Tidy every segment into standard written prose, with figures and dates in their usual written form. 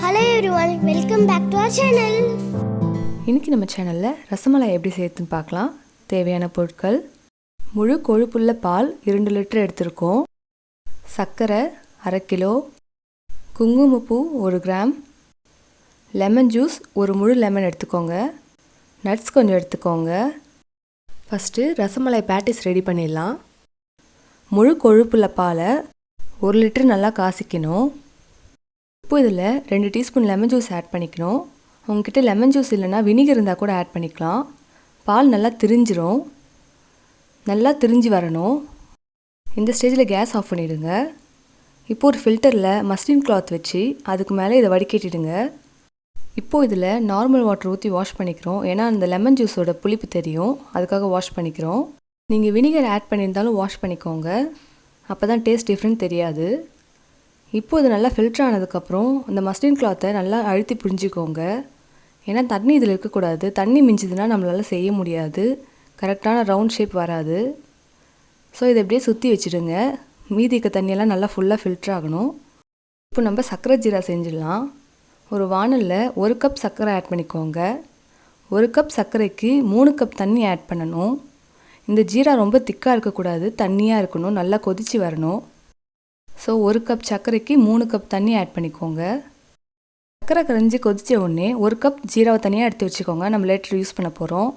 Hello everyone, welcome back to our channel. இன்னைக்கு நம்ம சேனல்ல ரசமலை எப்படி செய்யறதுன்னு பார்க்கலாம். தேவையான பொருட்கள்: முழு கொழுப்புள்ள பால் 2 லிட்டர் எடுத்துருக்கோம், சர்க்கரை 1/2 கிலோ, குங்குமப்பூ 1 கிராம், லெமன் ஜூஸ் ஒரு முழு லெமன் எடுத்துக்கோங்க, நட்ஸ் கொஞ்சம் எடுத்துக்கோங்க. ஃபர்ஸ்ட் ரசமலை பேட்டிஸ் ரெடி பண்ணிடலாம். முழு கொழுப்புள்ள பாலை 1 லிட்டர் நல்லா காசிக்கணும். இப்போ இதில் 2 டீஸ்பூன் லெமன் ஜூஸ் ஆட் பண்ணிக்கணும். உங்ககிட்ட லெமன் ஜூஸ் இல்லைனா வினிகர் இருந்தால் கூட ஆட் பண்ணிக்கலாம். பால் நல்லா திரிஞ்சிரும், நல்லா திரிஞ்சு வரணும். இந்த ஸ்டேஜில் கேஸ் ஆஃப் பண்ணிவிடுங்க. இப்போது ஒரு ஃபில்டரில் மஸ்லின் கிளாத் வச்சு அதுக்கு மேலே இதை வடிகட்டிடுங்க. இப்போது இதில் நார்மல் வாட்டர் ஊற்றி வாஷ் பண்ணிக்கிறோம். ஏன்னா அந்த லெமன் ஜூஸோட புளிப்பு தெரியும், அதுக்காக வாஷ் பண்ணிக்கிறோம். நீங்கள் வினிகர் ஆட் பண்ணியிருந்தாலும் வாஷ் பண்ணிக்கோங்க, அப்போ தான் டேஸ்ட் டிஃப்ரெண்ட் தெரியாது. இப்போது இது நல்லா ஃபில்டர் ஆனதுக்கப்புறம் இந்த மஸ்லின் கிளாத்தை நல்லா அழுத்தி புரிஞ்சிக்கோங்க. ஏன்னா தண்ணி இதில் இருக்கக்கூடாது. தண்ணி மிஞ்சுதுன்னா நம்மளால் செய்ய முடியாது, கரெக்டான ரவுண்ட் ஷேப் வராது. ஸோ இதை எப்படியே சுற்றி வச்சுடுங்க. மீதி இருக்க தண்ணியெல்லாம் நல்லா ஃபுல்லாக ஃபில்டர் ஆகணும். இப்போ நம்ம சர்க்கரை ஜீரா செஞ்சிடலாம். ஒரு வானலில் 1 கப் சர்க்கரை ஆட் பண்ணிக்கோங்க. 1 கப் சர்க்கரைக்கு 3 கப் தண்ணி ஆட் பண்ணணும். இந்த ஜீரா ரொம்ப திக்காக இருக்கக்கூடாது, தண்ணியாக இருக்கணும், நல்லா கொதித்து வரணும். ஸோ 1 கப் சர்க்கரைக்கு 3 கப் தண்ணி ஆட் பண்ணிக்கோங்க. சர்க்கரை கரைஞ்சி கொதித்த உடனே 1 கப் ஜீராவை தனியாக எடுத்து வச்சுக்கோங்க. நம்ம லிட்டர் யூஸ் பண்ண போகிறோம்.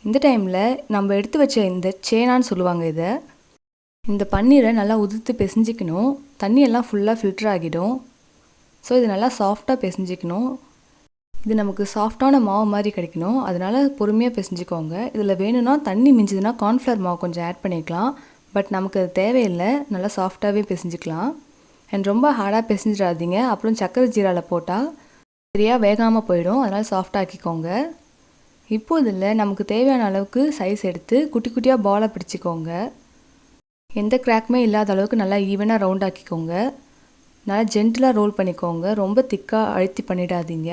இந்த டைமில் நம்ம எடுத்து வச்ச இந்த சேனான்னு சொல்லுவாங்க இதை, இந்த பன்னீரை நல்லா உதிர்த்து பிசைஞ்சிக்கணும். தண்ணியெல்லாம் ஃபுல்லாக ஃபில்டர் ஆகிடும். ஸோ இது நல்லா சாஃப்டாக பிசைஞ்சிக்கணும். இது நமக்கு சாஃப்டான மாவு மாதிரி கிடைக்கணும், அதனால் பொறுமையாக பிசைஞ்சிக்கோங்க. இதில் வேணும்னா தண்ணி மிஞ்சுதுன்னா கார்ன்ஃப்ளவர் மாவு கொஞ்சம் ஆட் பண்ணிக்கலாம். பட் நமக்கு அது தேவையில்லை, நல்லா சாஃப்டாகவே பிசைஞ்சிக்கலாம். அண்ட் ரொம்ப ஹார்டாக பிசைஞ்சிடாதீங்க, அப்புறம் சர்க்கரை ஜீராவில் போட்டால் சரியாக வேகாமல் போயிடும். அதனால் சாஃப்டாக ஆக்கிக்கோங்க. இப்போ இதில் நமக்கு தேவையான அளவுக்கு சைஸ் எடுத்து குட்டி குட்டியாக பாலாக பிடிச்சிக்கோங்க. எந்த கிராக்குமே இல்லாத அளவுக்கு நல்லா ஈவனாக ரவுண்ட் ஆக்கிக்கோங்க. நல்லா ஜென்டிலாக ரோல் பண்ணிக்கோங்க, ரொம்ப திக்காக அழுத்தி பண்ணிடாதீங்க.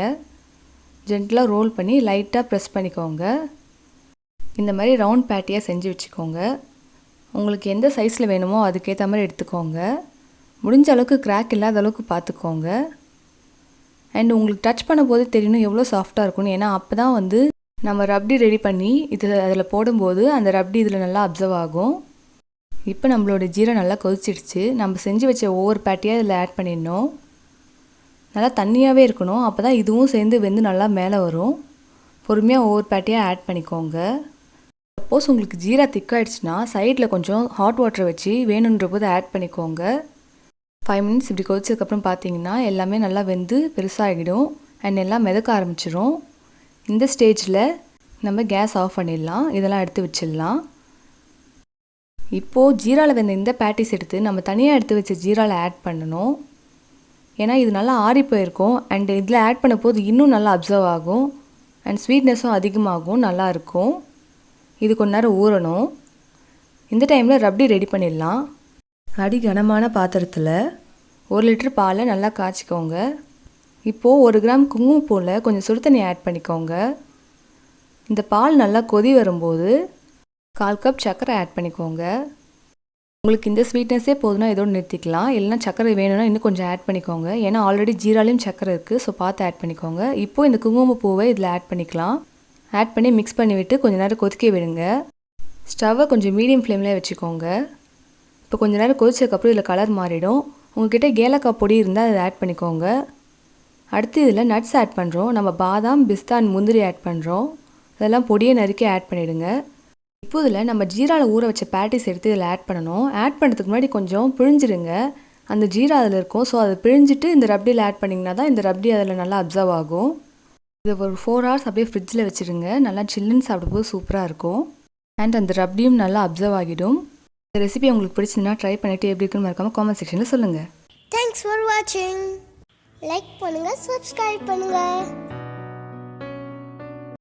ஜென்டிலாக ரோல் பண்ணி லைட்டாக ப்ரெஸ் பண்ணிக்கோங்க. இந்த மாதிரி ரவுண்ட் பேட்டியாக செஞ்சு வச்சுக்கோங்க. உங்களுக்கு எந்த சைஸில் வேணுமோ அதுக்கேற்ற மாதிரி எடுத்துக்கோங்க. முடிஞ்ச அளவுக்கு கிராக் இல்லாத அளவுக்கு பார்த்துக்கோங்க. அண்ட் உங்களுக்கு டச் பண்ண போது தெரியணும் எவ்வளோ சாஃப்டாக இருக்கும்னு. ஏன்னா அப்போ தான் நம்ம ரப்டி ரெடி பண்ணி அதில் போடும்போது அந்த ரப்டி இதில் நல்லா அப்சர்வ் ஆகும். இப்போ நம்மளோட ஜீரா நல்லா கொதிச்சிடுச்சு. நம்ம செஞ்சு வச்ச ஒவ்வொரு பேட்டியாக இதில் ஆட் பண்ணிடணும். நல்லா தண்ணியாகவே இருக்கணும், அப்போ தான் இதுவும் சேர்ந்து வெந்து நல்லா மேலே வரும். பொறுமையாக ஒவ்வொரு பேட்டியாக ஆட் பண்ணிக்கோங்க. சப்போஸ் உங்களுக்கு ஜீரா திக்காயிடுச்சுன்னா சைடில் கொஞ்சம் ஹாட் வாட்டர் வச்சு வேணுன்ற போது ஆட் பண்ணிக்கோங்க. 5 மினிட்ஸ் இப்படி கொதிச்சதுக்கப்புறம் பார்த்தீங்கன்னா எல்லாமே நல்லா வெந்து பெருசாகிடும் அண்ட் எல்லாம் மிதக்க ஆரம்பிச்சிடும். இந்த ஸ்டேஜில் நம்ம கேஸ் ஆஃப் பண்ணிடலாம், இதெல்லாம் எடுத்து வச்சிடலாம். இப்போது ஜீராவில் வெந்த இந்த பேட்டிஸ் எடுத்து நம்ம தனியாக எடுத்து வச்ச ஜீராவில் ஆட் பண்ணணும். ஏன்னா இது நல்லா ஆறி போயிருக்கும் அண்ட் இதில் ஆட் பண்ண போது இன்னும் நல்லா அப்சர்வ் ஆகும் அண்ட் ஸ்வீட்னஸும் அதிகமாகும், நல்லாயிருக்கும். இது கொஞ்ச நேரம் ஊறணும். இந்த டைமில் ரப்டி ரெடி பண்ணிடலாம். அடி கனமான பாத்திரத்தில் 1 லிட்டர் பாலை நல்லா காய்ச்சிக்கோங்க. இப்போது 1 கிராம் குங்குமப்பூவில் கொஞ்சம் சுடு தண்ணி ஆட் பண்ணிக்கோங்க. இந்த பால் நல்லா கொதி வரும்போது 1/4 கப் சர்க்கரை ஆட் பண்ணிக்கோங்க. உங்களுக்கு இந்த ஸ்வீட்னஸே போதுன்னா இதோடு நிறுத்திக்கலாம், இல்லைனா சர்க்கரை வேணும்னா இன்னும் கொஞ்சம் ஆட் பண்ணிக்கோங்க. ஏன்னா ஆல்ரெடி ஜீராலையும் சர்க்கரை இருக்குது, ஸோ பார்த்து ஆட் பண்ணிக்கோங்க. இப்போது இந்த குங்குமப்பூவை இதில் ஆட் பண்ணிக்கலாம். ஆட் பண்ணி மிக்ஸ் பண்ணி விட்டு கொஞ்சம் நேரம் கொதிக்க விடுங்க. ஸ்டவ்வை கொஞ்சம் மீடியம் ஃப்ளேம்லேயே வச்சுக்கோங்க. இப்போ கொஞ்சம் நேரம் கொதிச்சதுக்கப்புறம் இதில் கலர் மாறிடும். உங்கள்கிட்ட ஏலக்காய் பொடி இருந்தால் அதை ஆட் பண்ணிக்கோங்க. அடுத்து இதில் நட்ஸ் ஆட் பண்ணுறோம். நம்ம பாதாம், பிஸ்தா அண்ட் முந்திரி ஆட் பண்ணுறோம். அதெல்லாம் பொடியை நறுக்கி ஆட் பண்ணிவிடுங்க. இப்போ இதில் நம்ம ஜீராவில் ஊற வச்ச பேட்டிஸ் எடுத்து இதில் ஆட் பண்ணணும். ஆட் பண்ணுறதுக்கு முன்னாடி கொஞ்சம் பிழிஞ்சிருங்க, அந்த ஜீரா அதில் இருக்கும். ஸோ அதை பிழிஞ்சிட்டு இந்த ரப்டியில் ஆட் பண்ணிங்கன்னா தான் இந்த ரப்டி அதில் நல்லா அப்சர்வ் ஆகும். இதை ஒரு 4 hours அப்படியே ஃப்ரிட்ஜில் வச்சுருங்க. நல்லா சில்லுன்னு சாப்பிடும்போது சூப்பராக இருக்கும் அண்ட் அந்த ரப்டியும் நல்லா அப்சர்வ் ஆகிடும். இந்த ரெசிபி உங்களுக்கு பிடிச்சிருந்தா ட்ரை பண்ணிவிட்டு எப்படி இருக்குன்னு மறக்காமல் காமெண்ட் செக்ஷனில் சொல்லுங்கள். Thanks for watching. லைக் பண்ணுங்கள், சப்ஸ்கிரைப் பண்ணுங்கள்.